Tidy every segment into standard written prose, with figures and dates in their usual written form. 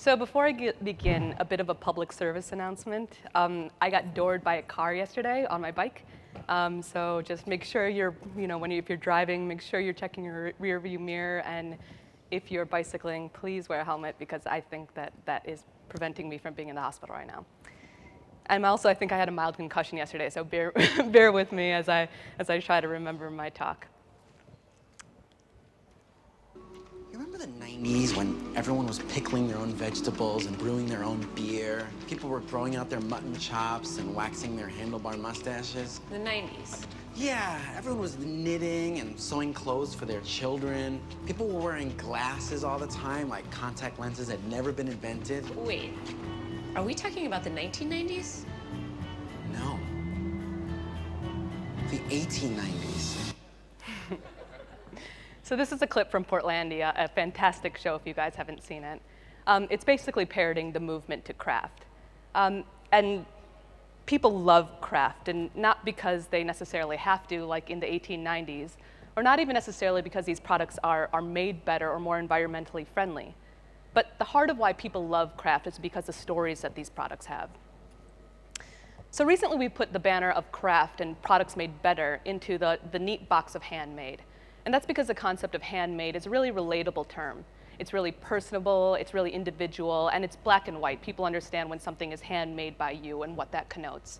So before I begin, a bit of a public service announcement. I got doored by a car yesterday on my bike. So just make sure if you're driving, make sure you're checking your rear view mirror, and if you're bicycling, please wear a helmet, because I think that is preventing me from being in the hospital right now. And also, I think I had a mild concussion yesterday, so bear with me as I try to remember my talk. You remember the 90s when everyone was pickling their own vegetables and brewing their own beer? People were growing out their mutton chops and waxing their handlebar mustaches? The 90s. Yeah, everyone was knitting and sewing clothes for their children. People were wearing glasses all the time, like contact lenses had never been invented. Wait, are we talking about the 1990s? No. The 1890s. So this is a clip from Portlandia, a fantastic show if you guys haven't seen it. It's basically parroting the movement to craft. And people love craft, and not because they necessarily have to, like in the 1890s, or not even necessarily because these products are made better or more environmentally friendly. But the heart of why people love craft is because of the stories that these products have. So recently we put the banner of craft and products made better into the neat box of handmade. And that's because the concept of handmade is a really relatable term. It's really personable, it's really individual, and it's black and white. People understand when something is handmade by you and what that connotes.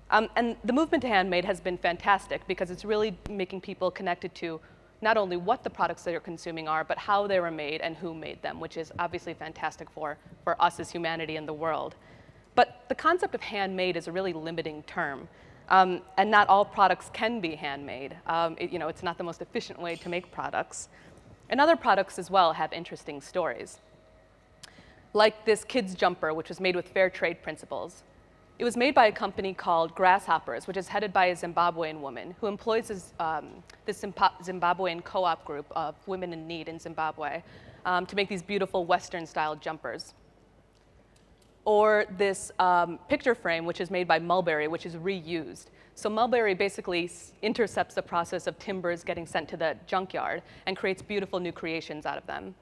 And the movement to handmade has been fantastic because it's really making people connected to not only what the products that you're consuming are, but how they were made and who made them, which is obviously fantastic for us as humanity and the world. But the concept of handmade is a really limiting term. And not all products can be handmade. It's not the most efficient way to make products. And other products as well have interesting stories. Like this kid's jumper, which was made with fair trade principles. It was made by a company called Grasshoppers, which is headed by a Zimbabwean woman who employs this Zimbabwean co-op group of women in need in Zimbabwe to make these beautiful Western-style jumpers. Or this picture frame, which is made by Mulberry, which is reused. So Mulberry basically intercepts the process of timbers getting sent to the junkyard and creates beautiful new creations out of them.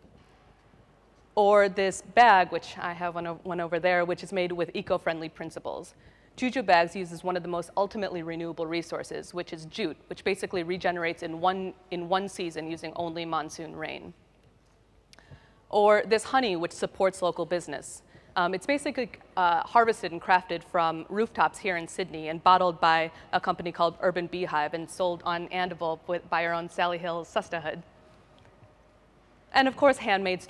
Or this bag, which I have one over there, which is made with eco-friendly principles. Juju Bags uses one of the most ultimately renewable resources, which is jute, which basically regenerates in one season using only monsoon rain. Or this honey, which supports local business. It's basically harvested and crafted from rooftops here in Sydney and bottled by a company called Urban Beehive and sold on Andable by our own Sally Hill sisterhood. And of course, handmade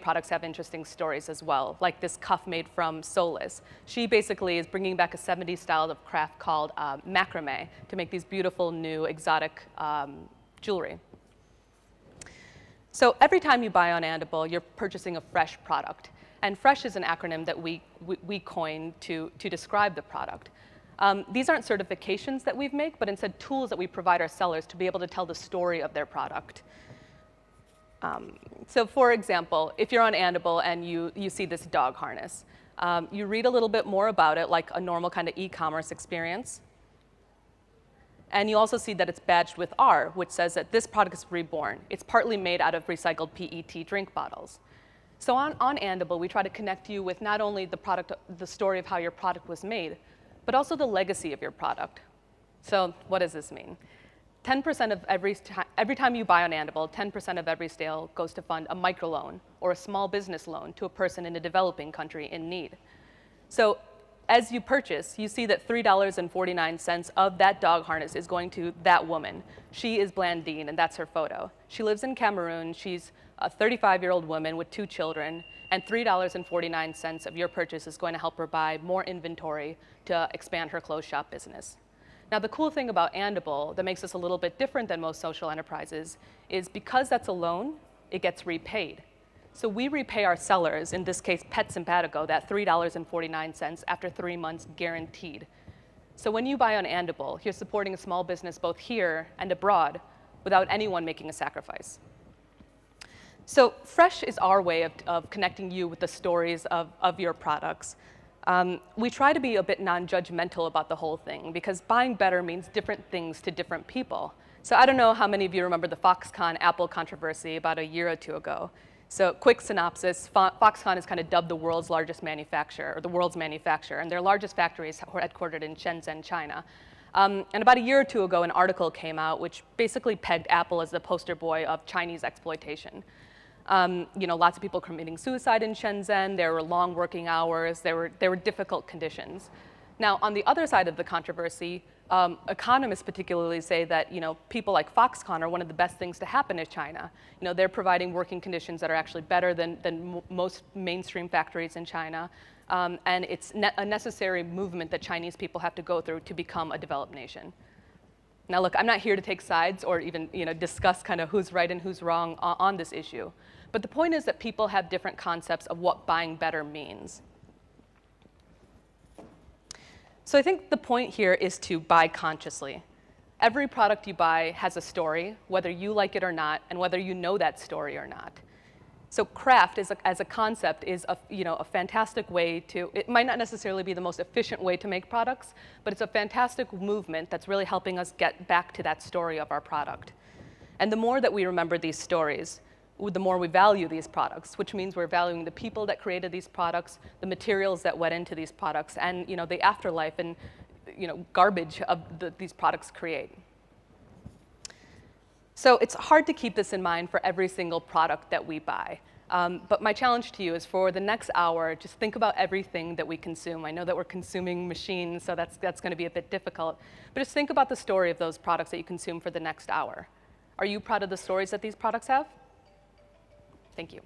products have interesting stories as well, like this cuff made from Solace. She basically is bringing back a 70s style of craft called macrame to make these beautiful new exotic jewelry. So every time you buy on Andable, you're purchasing a fresh product. And fresh is an acronym that we coined to describe the product. These aren't certifications that we make, but instead tools that we provide our sellers to be able to tell the story of their product. So for example, if you're on Andable and you see this dog harness, you read a little bit more about it, like a normal kind of e-commerce experience. And you also see that it's badged with R, which says that this product is reborn. It's partly made out of recycled PET drink bottles. So on Andable, we try to connect you with not only the story of how your product was made, but also the legacy of your product. So what does this mean? 10% of every time you buy on Andable, 10% of every sale goes to fund a microloan or a small business loan to a person in a developing country in need. So as you purchase, you see that $3.49 of that dog harness is going to that woman. She is Blandine, and that's her photo. She lives in Cameroon. She's a 35-year-old woman with 2 children, and $3.49 of your purchase is going to help her buy more inventory to expand her clothes shop business. Now, the cool thing about Andable that makes us a little bit different than most social enterprises is because that's a loan, it gets repaid. So we repay our sellers, in this case, Pet Simpatico, that $3.49 after 3 months guaranteed. So when you buy on Andable, you're supporting a small business both here and abroad without anyone making a sacrifice. So fresh is our way of connecting you with the stories of your products. We try to be a bit non-judgmental about the whole thing because buying better means different things to different people. So I don't know how many of you remember the Foxconn Apple controversy about a year or two ago. So quick synopsis, Foxconn is kind of dubbed the world's largest manufacturer, or the world's manufacturer, and their largest factory is headquartered in Shenzhen, China. And about a year or two ago, an article came out which basically pegged Apple as the poster boy of Chinese exploitation. Lots of people committing suicide in Shenzhen, there were long working hours, there were difficult conditions. Now, on the other side of the controversy, economists particularly say that people like Foxconn are one of the best things to happen to China. They're providing working conditions that are actually better than most mainstream factories in China, and it's a necessary movement that Chinese people have to go through to become a developed nation. Now, look, I'm not here to take sides or even discuss kind of who's right and who's wrong on this issue, but the point is that people have different concepts of what buying better means. So I think the point here is to buy consciously. Every product you buy has a story, whether you like it or not, and whether you know that story or not. So craft as a concept is a fantastic way to, it might not necessarily be the most efficient way to make products, but it's a fantastic movement that's really helping us get back to that story of our product. And the more that we remember these stories, the more we value these products, which means we're valuing the people that created these products, the materials that went into these products, and the afterlife and garbage of these products create. So it's hard to keep this in mind for every single product that we buy. But my challenge to you is for the next hour, just think about everything that we consume. I know that we're consuming machines, so that's going to be a bit difficult. But just think about the story of those products that you consume for the next hour. Are you proud of the stories that these products have? Thank you.